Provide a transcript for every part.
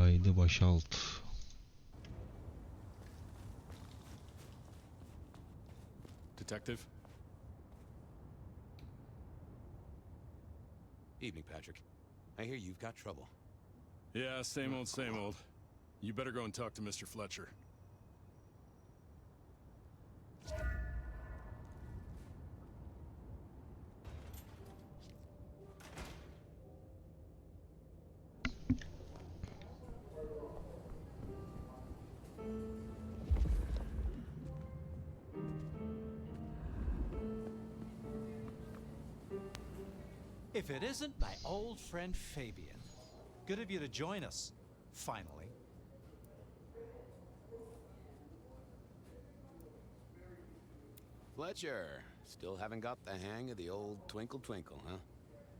Kaydı boşalt. Detective? Evening, Patrick. I hear you've got trouble. Yeah, same old, same old. You better go and talk to Mr. Fletcher. If it isn't my old friend Fabian. Good of you to join us, finally. Fletcher, still haven't got the hang of the old twinkle twinkle, huh?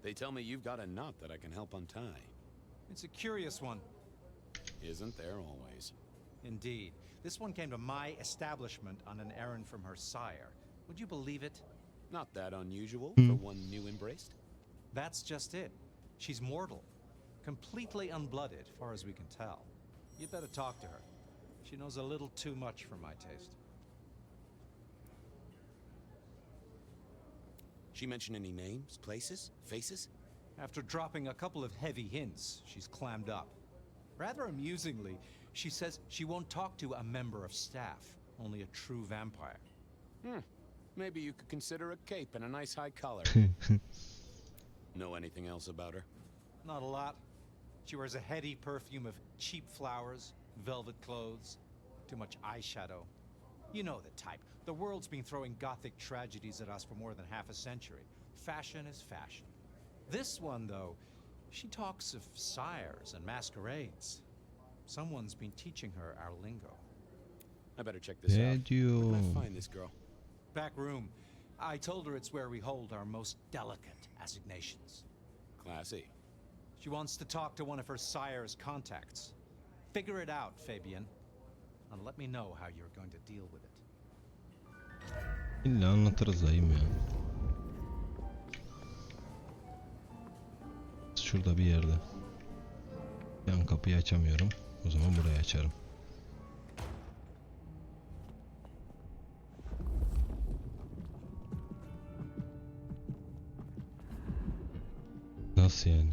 They tell me you've got a knot that I can help untie. It's a curious one. Isn't there always? Indeed. This one came to my establishment on an errand from her sire. Would you believe it? Not that unusual for one new embraced. That's just it. She's mortal. Completely unblooded, far as we can tell. You'd better talk to her. She knows a little too much for my taste. She mention any names, places, faces? After dropping a couple of heavy hints, she's clammed up. Rather amusingly, she says she won't talk to a member of staff, only a true vampire. Maybe you could consider a cape and a nice high collar. Know anything else about her? Not a lot. She wears a heady perfume of cheap flowers, velvet clothes, too much eyeshadow. You know the type. The world's been throwing gothic tragedies at us for more than half a century. Fashion is fashion. This one, though, she talks of sires and masquerades. Someone's been teaching her our lingo. I better check this out. Where diyor? can I find this girl? Back room. I told her it's where we hold our most delicate assignations. Classy. She wants to talk to one of her sire's contacts. Figure it out, Fabian. And let me know how you're going to deal with it. İlla anlatırız dayım ya. Şurada bir yerde. Yan kapıyı açamıyorum. O zaman burayı açarım. Nasıl yani?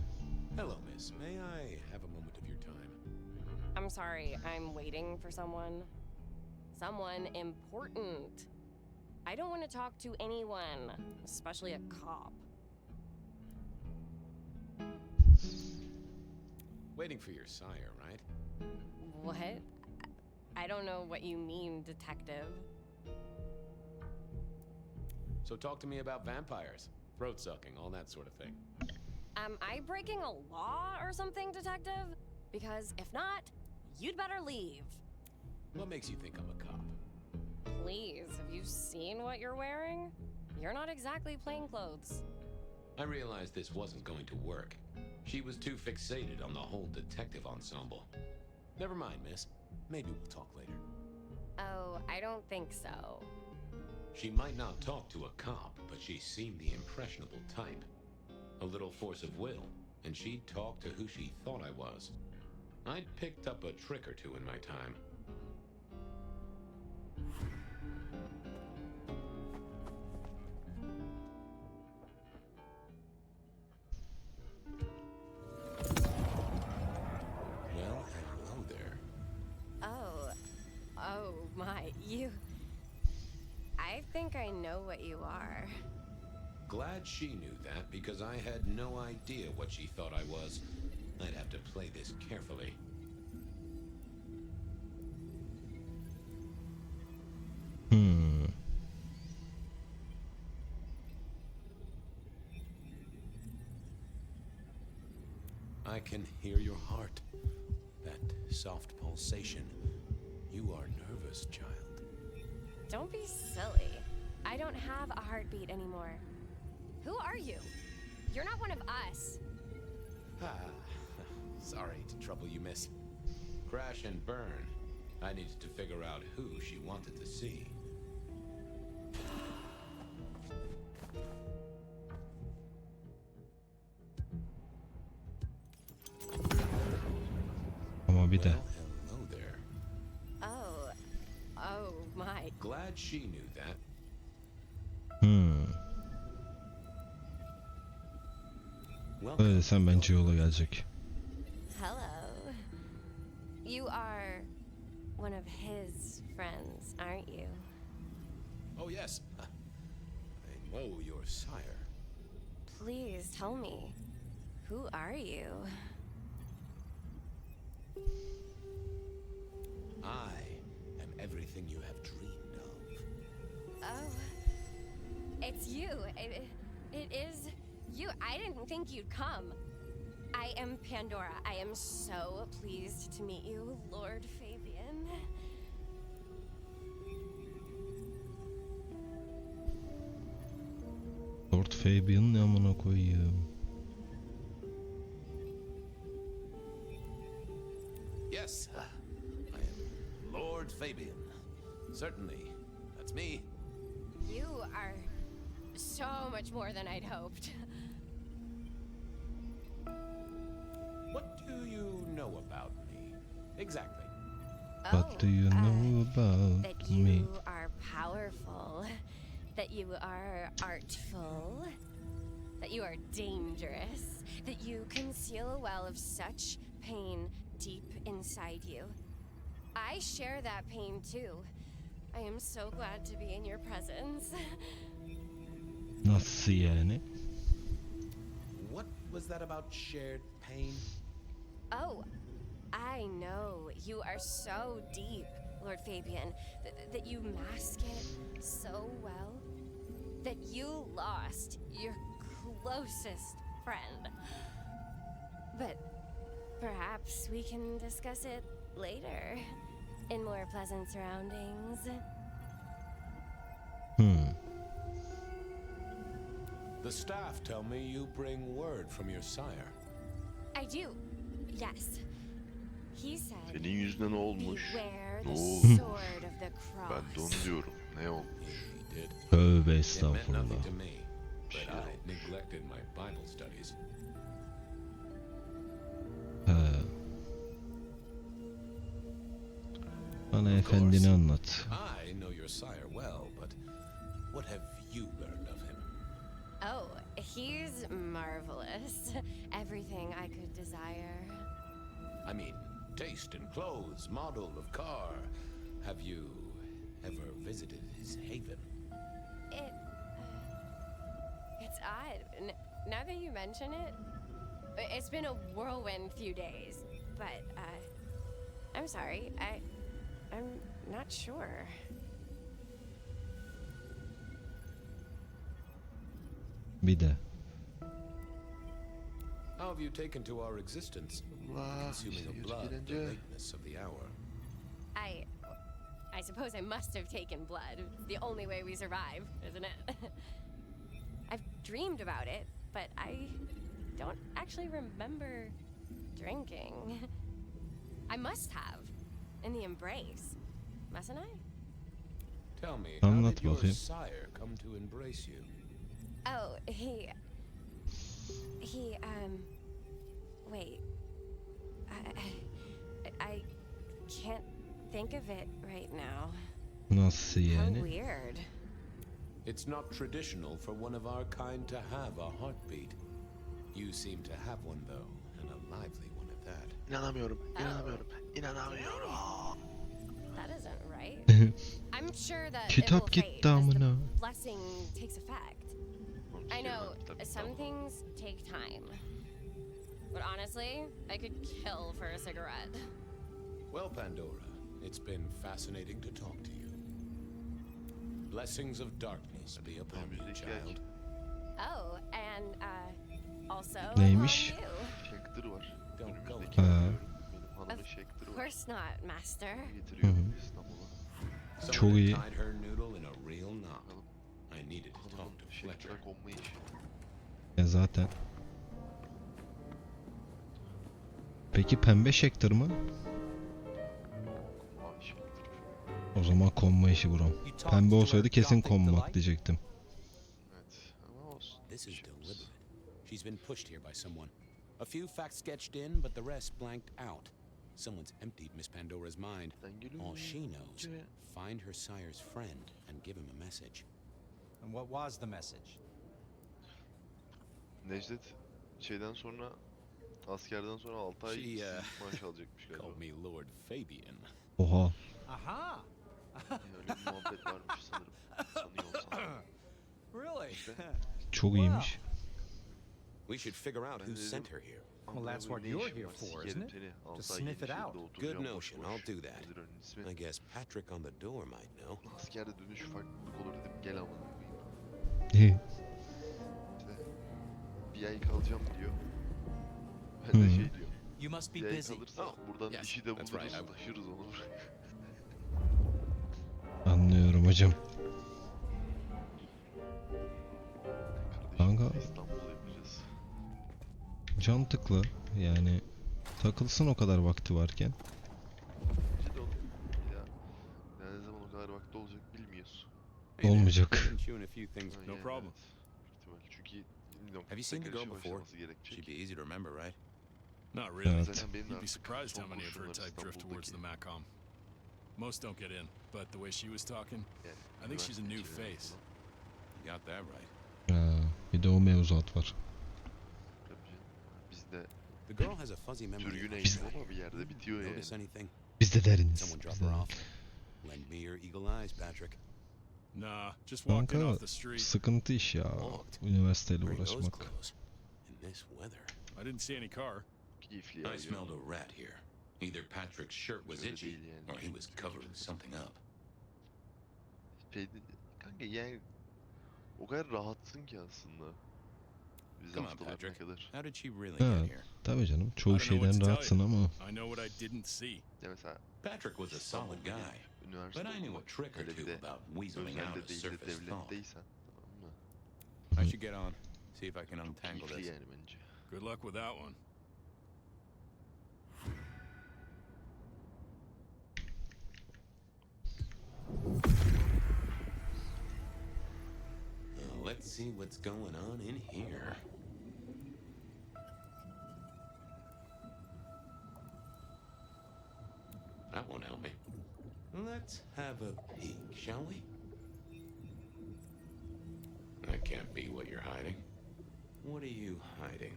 Hello, miss. May I have a moment of your time? I'm sorry, I'm waiting for someone. Someone important. I don't want to talk to anyone, especially a cop. Waiting for your sire, right? What? I don't know what you mean, detective. So talk to me about vampires, throat sucking, all that sort of thing. Am I breaking a law or something, detective? Because if not, you'd better leave. What makes you think I'm a cop? Please, have you seen what you're wearing? You're not exactly plain clothes. I realized this wasn't going to work. She was too fixated on the whole detective ensemble. Never mind, miss. Maybe we'll talk later. Oh, I don't think so. She might not talk to a cop, but she seemed the impressionable type. A little force of will, and she'd talk to who she thought I was. I'd picked up a trick or two in my time. Well, hello there. Oh my, you... I think I know what you are. Glad she knew that, because I had no idea what she thought I was. I'd have to play this carefully. I can hear your heart. That soft pulsation. You are nervous, child. Don't be silly. I don't have a heartbeat anymore. Who are you? You're not one of us. Sorry to trouble you, miss. Crash and burn. I needed to figure out who she wanted to see. Ama bir de. Well, hello there. Oh. Oh my. Glad she knew that. Öyle Welcome. desem bence yola gelecek. Hello. You are one of his friends, aren't you? Oh yes. I know your sire. Please tell me. Who are you? I am everything you have dreamed of. Oh. It's you. It is you. I didn't think you'd come. I am Pandora. I am so pleased to meet you, Lord Fabian. Lord Fabian ne amına koyayım. Yes, I am Lord Fabian. Certainly, that's me. You are so much more than I'd hoped. What do you know about me? Exactly. What do you know about that me? you are powerful, that you are artful, that you are dangerous, that you conceal a well of such pain deep inside you. I share that pain too. I am so glad to be in your presence. Nasıl yani? What was that about shared pain? Oh, I know. You are so deep, Lord Fabian, that you mask it so well. That you lost your closest friend. But perhaps we can discuss it later, in more pleasant surroundings. The staff tell me you bring word from your sire. I do, yes. He said, Senin yüzünden ne olmuş? beware Ne the oldu? sword of the Ben de onu cross. diyorum. Ne olmuş? He did. Tövbe It meant estağfurullah. nothing to me, but Şey I olmuş. neglected my Bible studies. He. Bana efendini anlat. I know your sire well, but what have you learned of him? Oh, he's marvelous. Everything I could desire. I mean, taste in clothes, model of car. Have you ever visited his haven? It's odd. Now that you mention it, it's been a whirlwind few days. But, I'm sorry. I'm not sure. Bir de. How have you taken to our existence? Allah Consuming işte of yüz blood, the gelince. lateness of the hour. I suppose I must have taken blood. It's the only way we survive, isn't it? I've dreamed about it, but I don't actually remember drinking. I must have. In the embrace. Mustn't I? Tell me, how Anlat did your bakayım. sire come to embrace you? Oh, wait. I can't think of it right now. Nasıl How yani? weird. It's not traditional for one of our kind to have a heartbeat. You seem to have one, though, and a lively one at that. İnanamıyorum. İnanamıyorum. İnanamıyorum. That isn't right. I'm sure that Kitap it'll fade gitti as the amına. blessing takes effect. Oğlum, I know sevmem tabii, some tamam. things take time. But honestly, I could kill for a cigarette. Well, Pandora, it's been fascinating to talk to you. Blessings of darkness be upon you, Önümüzdeki child. Oh, and also Neymiş? upon you. Şektır var. Don't go. Önümüzdeki Ha. diyorum. Benim hanımın Of şektırı var. course not, master. Getiriyorum İstanbul'a. Çok Someone iyi. tied her noodle in a real knot. I needed to Hanımın talk to Fletcher. şektıra konma işi. Ya zaten. Peki pembe şektır mı? Mavi şektır. O zaman konma işi buram. Pembe olsaydı kesin konmak diyecektim. Evet. Ama olsun. This is Bir şey olmaz. deliberate. She's been pushed here by someone. A few facts sketched in, but the rest blanked out. Someone's emptied Miss Pandora's mind. All she knows, find her sire's friend and give him a message. And what was the message? Necdet şeyden sonra, askerden sonra 6 ay She, maaş alacakmış galiba. Called me Lord Fabian. Oha. Aha! Öyle bir muhabbet varmış sanırım. Sanıyorsam. Really? Çok iyiymiş. We should figure out who sent her here. Well, that's what you're here for, isn't it? To sniff it out. Good notion, I'll do that. I guess Patrick on the door might know. Askerde dönüş farklılık olur dedim, gel amına koyayım. İyi. İşte bir ay kalacağım diyor. Ben de şey diyor. You must Bir be ay busy. kalırsa buradan yes, işi de that's buluruz, right, taşırız onu buraya. Anlıyorum hocam. Kardeşim, Kanka. İstanbul yapacağız. Can tıkla. Yani takılsın o kadar vakti varken. Bence de oğlum. Ya ne zaman o kadar vakti olacak bilmiyoruz. Olmayacak. Didn't you in a few things? Ha, No yani problem. evet. Büyük ihtimal. Çünkü bilmiyorum. Have you seen the girl tekrar işe before? başlaması gerekecek. She'd be easy to remember, right? Not really. Evet. Zaten benim de You'd be artık surprised son how many of her kurşunlar type drift towards the İstanbul'daki. Macom. Most don't get in, but the way she was talking, Yani I think she's a new üniversite face. içerisinde You got that right. Bir de o mevzuat var. tabii canım. Bizde The girl has a fuzzy memory. sürgün of eğitim history. ama bir yerde bitiyor yani. Notice anything? Biz de deriniz. Someone drop Biz de her deriniz. off. Lend me your eagle eyes, Patrick. Nah, just walking Kanka off the street. sıkıntı iş ya. Walked. Üniversiteyle Wearing those uğraşmak. clothes in this weather. I didn't see any car. Keyifli ya. I smelled a rat here. Either Patrick's shirt was Öyle itchy değil yani. or he was covering something up. Şeyde, kanka yani o kadar rahatsın ki aslında. Biz Come on, haftalar ne Patrick. kadar. How did she really Evet. get here? Tabii canım. I Çoğu don't know what şeyden to tell rahatsın you. ama I know what I didn't see. Ya mesela Patrick was a solid guy, üniversite but I knew a okumak, trick or hele bir two de about weaseling out özelde of değil de surface thought. devletteysen, tamam mı? I should get on, see if I can Çok untangle keyifli this. yani bence. Good luck with that one. Let's see what's going on in here. That won't help me. Let's have a peek, shall we? That can't be what you're hiding. What are you hiding?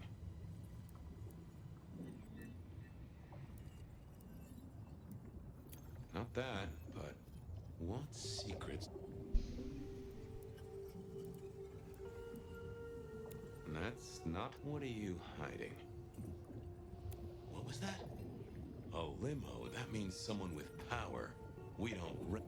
Not that, but what secrets? That's not. What are you hiding? What was that? A limo. That means someone with power. We don't.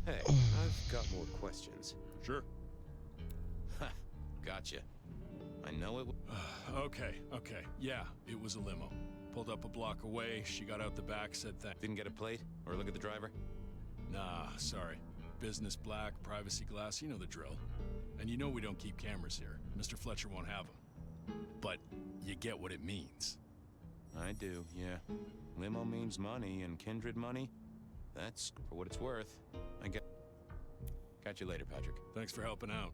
Hey, I've got more questions. Sure. Ha, gotcha. I know it. Okay. Yeah, it was a limo. Pulled up a block away. She got out the back, said thank. Didn't get a plate or look at the driver. Nah, sorry. Business black, privacy glass, you know the drill. And you know we don't keep cameras here. Mr. Fletcher won't have them. But you get what it means. I do, yeah. Limo means money, and kindred money. That's for what it's worth. I get. Catch you later, Patrick. Thanks for helping out.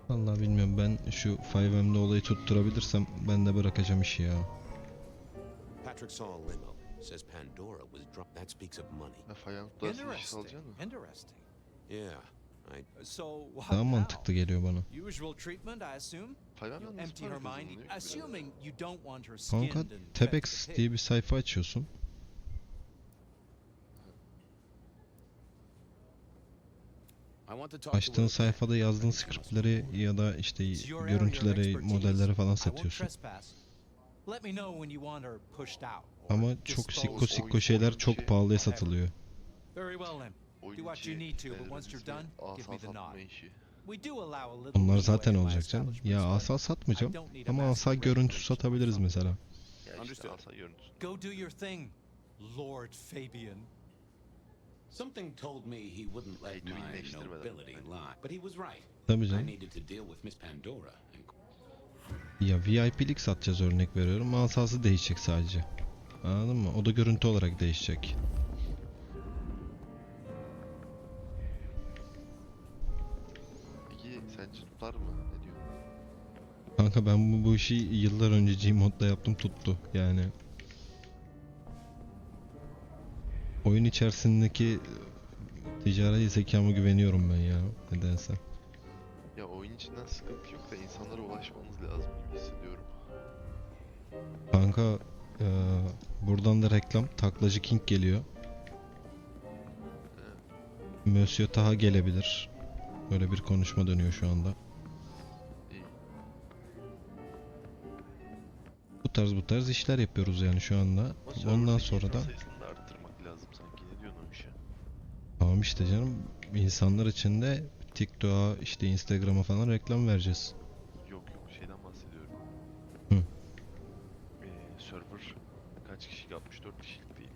vallahi bilmiyorum, ben şu 5M'de olayı tutturabilirsem ben de bırakacağım işi ya. Patrick saw a limo. Says Pandora was drunk. That speaks of money. Ha Fayans'ta iş Interesting. alacaksın mı? Interesting. Yeah, So what Daha now? mantıklı geliyor bana. Usual treatment, I assume. Fayans'ta You'll nasıl empty her para mind, kazanılıyor ki assuming you don't want her Kanka skinned and fed to Tepex the diye pig. bir sayfa açıyorsun. I want to talk to Açtığın sayfada yazdığın scriptleri ya da işte It's your area of görüntüleri, expertise. modelleri falan I won't satıyorsun. trespass. Let me know when you want her pushed out. or Ama çok disposed sikko of. şeyler çok pahalıya satılıyor. Very well then. Oyun Do what içi you need to, but nedir once you're ismi? done, give me the Asa nod. satma işi. We do allow a little Onlar leeway zaten in my olacak canım. establishments, Ya but asa satmayacağım I don't need a ama asa massive görüntüsü regulation satabiliriz from mesela. Ya işte Understood. asa görüntüsü. Go do your thing, Lord Fabian. Something told me he wouldn't let Eğitimi my iyileştirmeden. nobility lie, but he was right. Tabii I canım. needed to deal with Miss Pandora. And Ya VIP'lik satacağız, örnek veriyorum. Asası değişecek sadece. Anladın mı? O da görüntü olarak değişecek. Peki sence tutar mı? Ne diyorsun? Kanka ben bu işi yıllar önce Gmod'da yaptım, tuttu. Yani oyun içerisindeki ticari zekama güveniyorum ben ya, nedense. Ya oyun içinden sıkıntı yok da insanlara ulaşmamız lazım gibi hissediyorum. Kanka buradan da reklam. Taklacı King geliyor. Monsieur Taha gelebilir. Böyle bir konuşma dönüyor şu anda. İyi. Bu tarz işler yapıyoruz yani şu anda. Ama Ondan serverdaki sonra da insan sayısını da arttırmak lazım sanki. Ne diyorsun o işe? tamam işte canım, insanlar için de TikTok'a, işte Instagram'a falan reklam vereceğiz. Yok şeyden bahsediyorum. Hı. Server kaç kişi? 64 kişilik değil mi?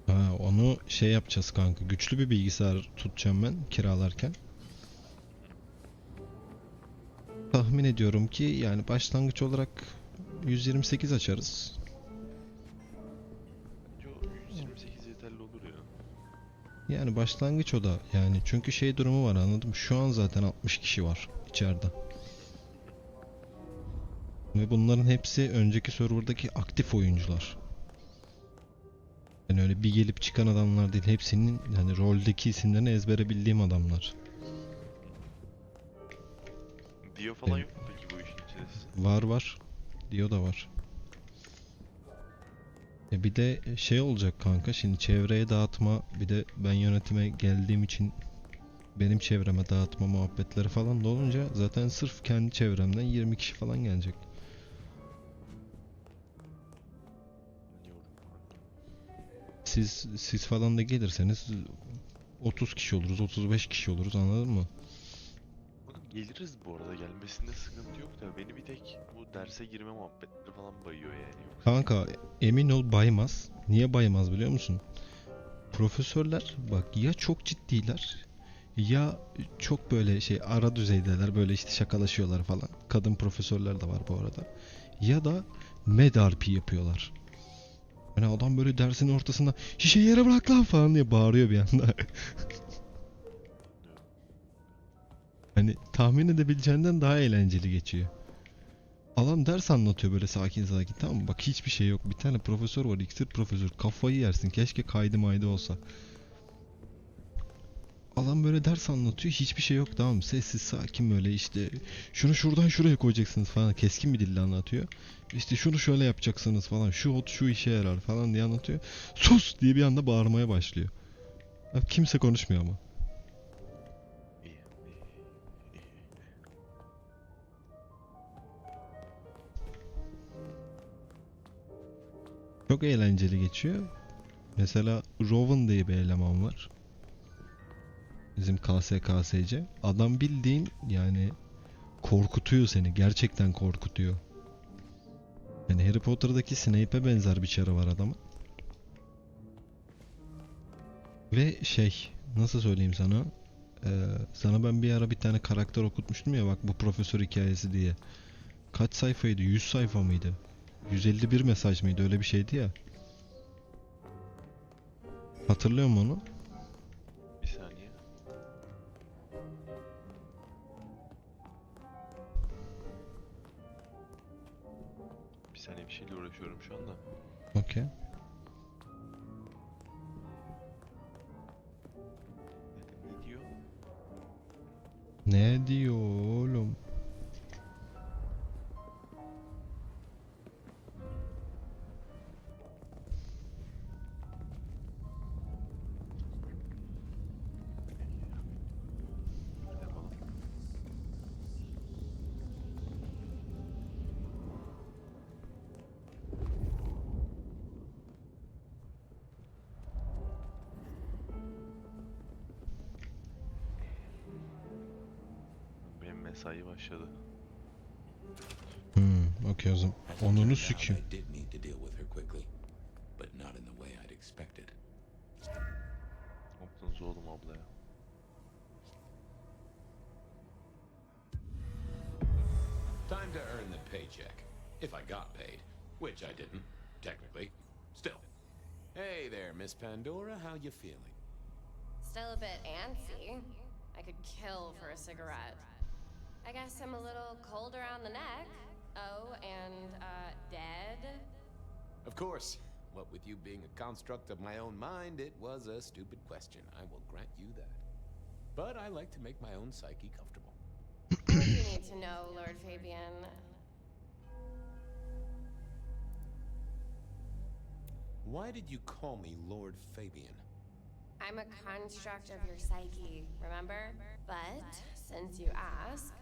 Ha, onu şey yapacağız kanka. Güçlü bir bilgisayar tutacağım ben kiralarken. Tahmin ediyorum ki yani başlangıç olarak 128 açarız. Bence o 128 yeterli olur ya. Yani başlangıç o da yani, çünkü şey durumu var, anladım. Şu an zaten 60 kişi var içeride. Ve bunların hepsi önceki serverdaki aktif oyuncular. Yani öyle bir gelip çıkan adamlar değil. Hepsinin yani roldeki isimlerini ezbere bildiğim adamlar. Dio falan yok mu peki bu işin içinde sizin? Var. Diyor da var. Bir de şey olacak kanka, şimdi çevreye dağıtma, bir de ben yönetime geldiğim için benim çevreme dağıtma muhabbetleri falan da olunca zaten sırf kendi çevremden 20 kişi falan gelecek. Siz falan da gelirseniz 30 kişi oluruz, 35 kişi oluruz, anladın mı? Oğlum geliriz bu arada, gelmesinde sıkıntı yok da beni bir tek bu derse girme muhabbetleri falan bayıyor yani. Yoksa Kanka emin ol baymaz. Niye baymaz biliyor musun? Profesörler bak ya çok ciddiler ya çok böyle şey ara düzeydeler, böyle işte şakalaşıyorlar falan. Kadın profesörler de var bu arada. Ya da med-RP yapıyorlar. Hani adam böyle dersin ortasında şişeyi yere bırak lan falan diye bağırıyor bir anda. Hani tahmin edebileceğinden daha eğlenceli geçiyor. Adam ders anlatıyor böyle sakin sakin, tamam mı? Bak hiçbir şey yok. Bir tane profesör var, iksir profesör. Kafayı yersin. Keşke kaydı maydı olsa. Adam böyle ders anlatıyor. Hiçbir şey yok, tamam mı? Sessiz sakin böyle işte. Şunu şuradan şuraya koyacaksınız falan. Keskin bir dille anlatıyor. İşte şunu şöyle yapacaksınız falan. Şu ot şu işe yarar falan diye anlatıyor. Sus diye bir anda bağırmaya başlıyor. Abi kimse konuşmuyor ama. iyi. Çok eğlenceli geçiyor. Mesela Rowan diye bir eleman var. Bizim KSKS'ce. Adam bildiğin yani korkutuyor seni. Gerçekten korkutuyor. Yani Harry Potter'daki Snape'e benzer bir çarı var adamın. Ve şey, nasıl söyleyeyim sana? Sana ben bir ara bir tane karakter okutmuştum ya, bak bu profesör hikayesi diye. Kaç sayfaydı? 100 sayfa mıydı? 151 mesaj mıydı? Öyle bir şeydi ya. Hatırlıyor musun onu? Bir saniye. Bir saniye, bir şeyle uğraşıyorum şu anda. Okey. Ne diyor? Ne diyor oğlum? Yapalım. Benim mesai başladı. Okey o zaman. As it Onunu turned out, süküm. I did need to deal with her quickly, but not in the way I'd expected. Ne yaptınız oğlum ablaya? Time to earn the paycheck. If I got paid, which I didn't. technically. Still. Hey there, Miss Pandora, how you feeling? Still a bit antsy. I could kill for a cigarette. I guess I'm a little cold around the neck. Oh, and, dead? Of course. What with you being a construct of my own mind, it was a stupid question. I will grant you that. But I like to make my own psyche comfortable. What do you need to know, Lord Fabian? Why did you call me Lord Fabian? I'm a construct of your psyche, remember? But, since you ask,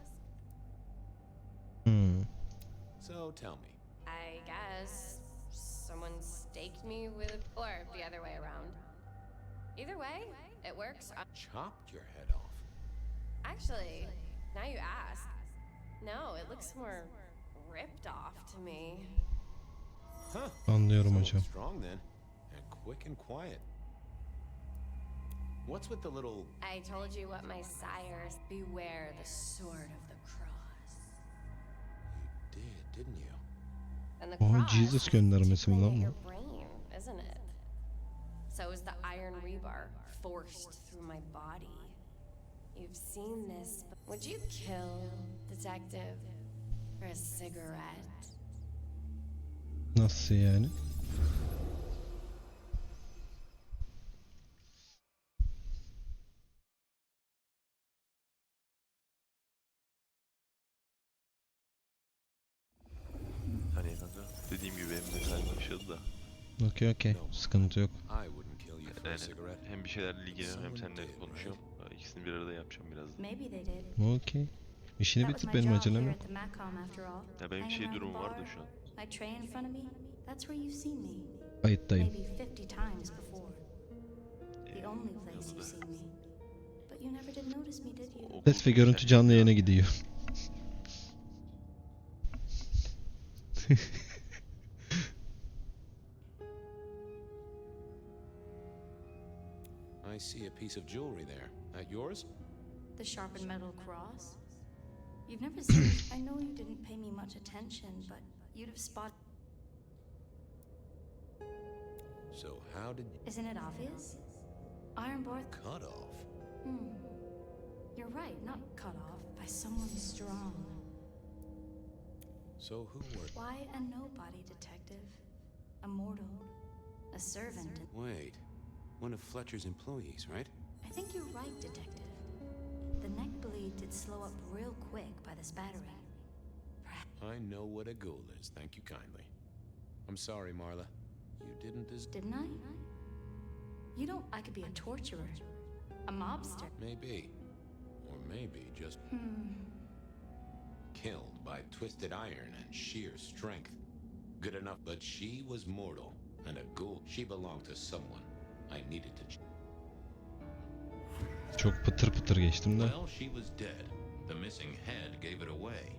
So tell me. I guess someone staked me with, or the other way around. Either way, it works. Chopped your head off. Actually, now you ask. No, it looks more ripped off to me. Huh. Anlıyorum So hocam. strong then. And quick and quiet. What's with the little... I told you what my sires. Beware the sword of the cross. You did, didn't you? And the Oh, cross Jesus is göndermesi mi tickling lan at bu? your brain, isn't it? So is the iron rebar forced through my body. You've seen this. Would you kill, detective, for a cigarette? Nasıl yani? Hani kanka dediğim gibi benim mesai başladı da. Okey. Sıkıntı yok. I wouldn't kill you for a Yani cigarette. hem bir şeylerle ilgileniyorum hem Someone seninle did, konuşuyorum. İkisini bir arada yapacağım birazdan. Maybe they did. Okey. İşini That was bitir, my benim job acelem here yok. at the Macom after all. Ya benim Hanging şey around the durumum var da bar, şu an. my tray in front of me, that's where you've seen me. Kayıttayım. Maybe 50 times before. The only place you've seen me. But you never did notice me, did you? Ses ve görüntü canlı yayına gidiyor. I see a piece of jewelry there. That yours? The sharpened metal cross? You've never seen it. I know you didn't pay me much attention, but you'd have spotted. So how did you... Isn't it obvious? Iron bar. Cut off? You're right, not cut off, by someone strong. So who were... Why a nobody detective? A mortal? A servant? Wait. One of Fletcher's employees, right? I think you're right, detective. The neck bleed did slow up real quick by the spattering. I know what a ghoul is, thank you kindly. I'm sorry, Marla. You didn't Didn't I? You don't. I could be a torturer. A mobster. Maybe. Or maybe just killed by twisted iron and sheer strength. Good enough, but she was mortal and a ghoul. She belonged to someone. I needed to... Çok pıtır pıtır geçtim de. Well, she was dead. The missing head gave it away.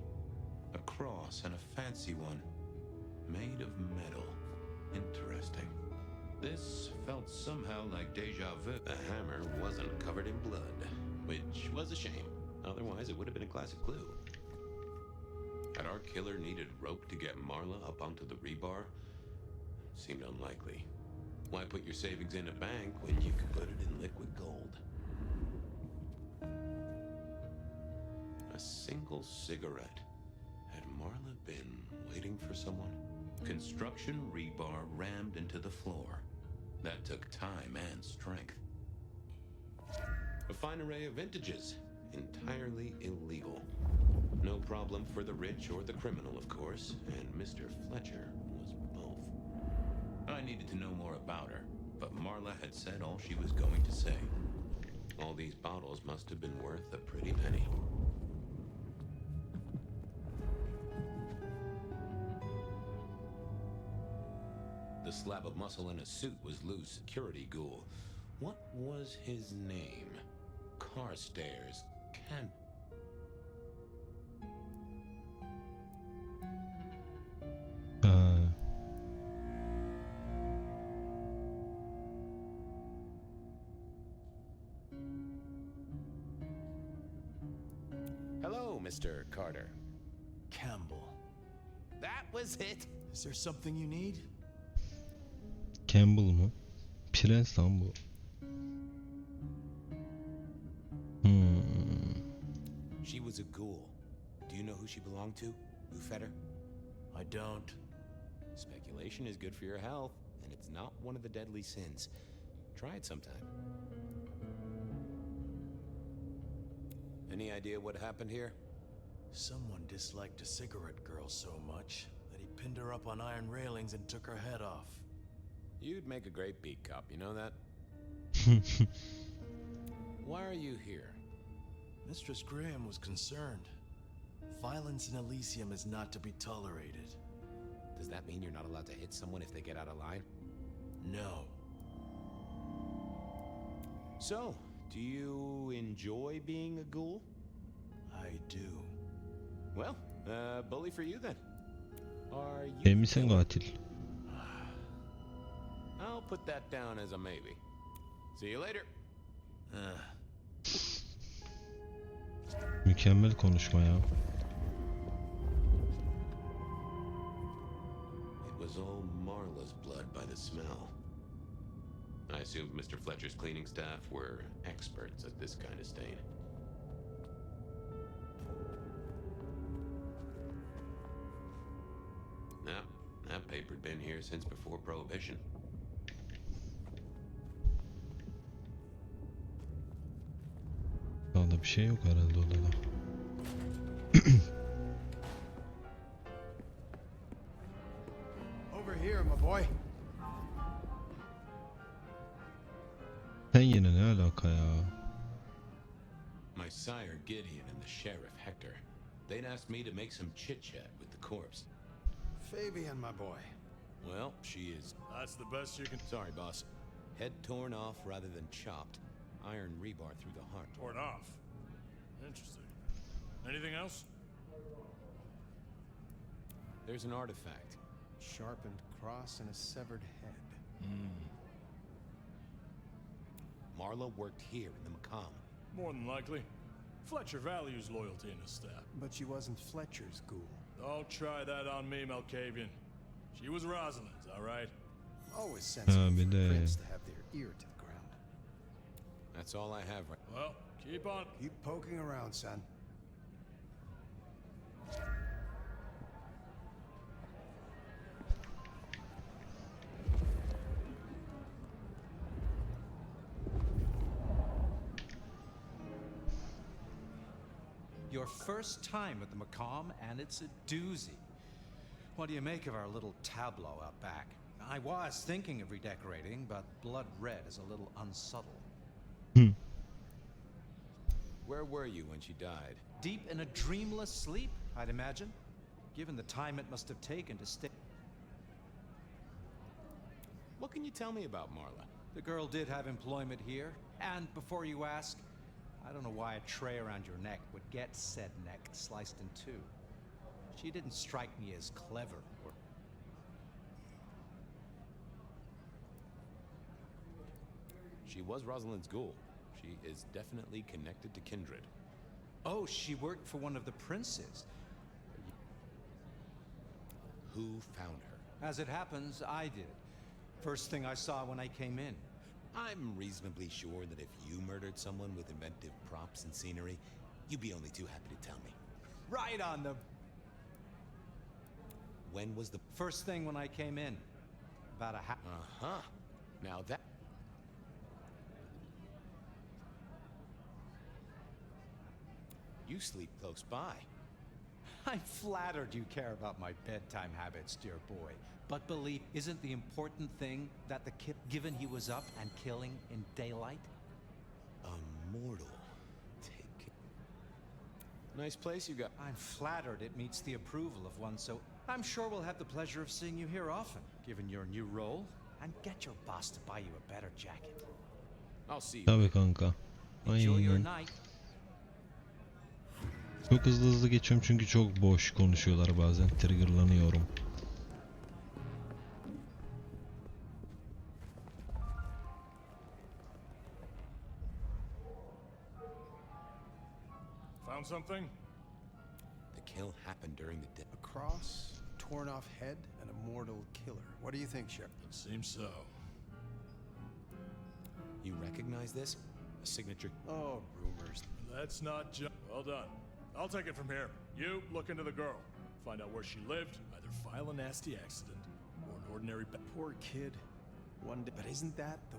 A cross and a fancy one. Made of metal. Interesting. This felt somehow like deja vu. The hammer wasn't covered in blood, which was a shame. Otherwise, it would have been a classic clue. Had our killer needed rope to get Marla up onto the rebar? Seemed unlikely. Why put your savings in a bank when you could put it in liquid gold? A single cigarette. Had Marla been waiting for someone? Construction rebar rammed into the floor. That took time and strength. A fine array of vintages. Entirely illegal. No problem for the rich or the criminal, of course, and Mr. Fletcher was both. I needed to know more about her, but Marla had said all she was going to say. All these bottles must have been worth a pretty penny. The slab of muscle in a suit was Lou's security ghoul. What was his name? Carstairs. Can... Hello, Mr. Carter. Campbell. That was it. Is there something you need? Campbell mı? Prens lan bu. She was a ghoul. Do you know who she belonged to? Who fed her? I don't. Speculation is good for your health, and it's not one of the deadly sins. Try it sometime. Any idea what happened here? Someone disliked a cigarette girl so much that he pinned her up on iron railings and took her head off. You'd make a great beat cop, you know that? Why are you here? Mistress Graham was concerned. Violence in Elysium is not to be tolerated. Does that mean you're not allowed to hit someone if they get out of line? No. So, do you enjoy being a ghoul? I do. Well, bully for you then. Are you? Sen misin katil? I'll put that down as a maybe. See you later. Mükemmel konuşma ya. It was all Marla's blood by the smell. I assumed Mr. Fletcher's cleaning staff were experts at this kind of stain. Nah, that paper'd been here since before Prohibition. Daha da bir şey yok herhalde odada. Over here, my boy. Sen yine ne alaka ya? My sire Gideon and the sheriff Hector, they'd asked me to make some chit-chat with the corpse. Fabian, my boy. Well, she is... That's the best you can... Sorry, boss. Head torn off rather than chopped. Iron rebar through the heart. Torn off. Interesting. Anything else? There's an artifact. Sharpened cross and a severed head. Marla worked here in the Macomb. More than likely. Fletcher values loyalty in his staff. But she wasn't Fletcher's ghoul. Don't try that on me, Malkavian. She was Rosalind's, all right? Always sensible bir for de- Prince to have their ear to the ground. That's all I have right Well, keep on. Keep poking around, son. Your first time at the Macomb, and it's a doozy. What do you make of our little tableau out back? I was thinking of redecorating, but blood red is a little unsubtle. Where were you when she died? Deep in a dreamless sleep, I'd imagine, given the time it must have taken to stay. What can you tell me about Marla? The girl did have employment here, and before you ask, I don't know why a tray around your neck would get said neck sliced in two. She didn't strike me as clever or... She was Rosalind's ghoul. She is definitely connected to kindred. Oh, she worked for one of the princes. Who found her? As it happens, I did. First thing I saw when I came in. I'm reasonably sure that if you murdered someone with inventive props and scenery, you'd be only too happy to tell me. Right on the When was the... first thing when I came in. About a half... Uh-huh. Now that... You sleep close by. I'm flattered you care about my bedtime habits, dear boy. But believe, isn't the important thing that the kid, given he was up and killing in daylight? A mortal. Take it. Nice place you got. I'm flattered it meets the approval of one so... I'm sure we'll have the pleasure of seeing you here often, given your new role. And get your boss to buy you a better jacket. I'll see you. Tabii kanka. Enjoy your Aynen. night. Çok hızlı geçiyorum çünkü çok boş konuşuyorlar bazen. Triggerlanıyorum. Found something? The kill happened during the day. A cross, torn off head, and a mortal killer. What do you think, Sheriff? It seems so. You recognize this? A signature? Oh, rumors. Let's not jump. Well done. I'll take it from here. You look into the girl. Find out where she lived. Either file a nasty accident or an ordinary. Poor kid. One day. But isn't that the...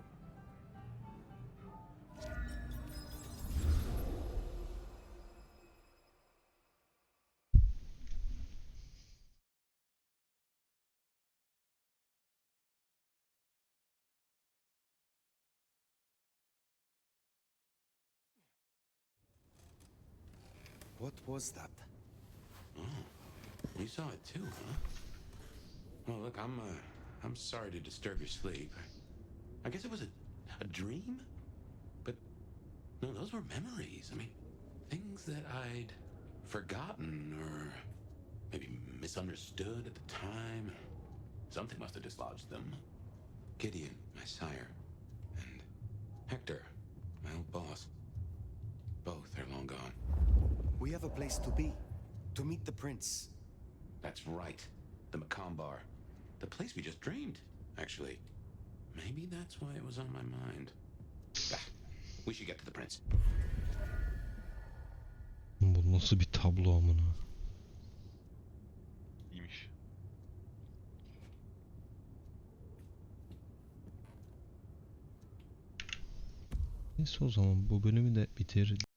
What was that? Oh, you saw it too, huh? Well, look, I'm sorry to disturb your sleep. I guess it was a dream? But, no, those were memories. I mean, things that I'd forgotten or maybe misunderstood at the time. Something must have dislodged them. Gideon, my sire, and Hector, my old boss. Both are long gone. We have a place to be. To meet the prince. That's right. The Macomb Bar. The place we just dreamed, actually. Maybe that's why it was on my mind. Ah, we should get to the prince. Bu nasıl bir tablo amına? İyiymiş. Neyse o zaman bu bölümü de bitir.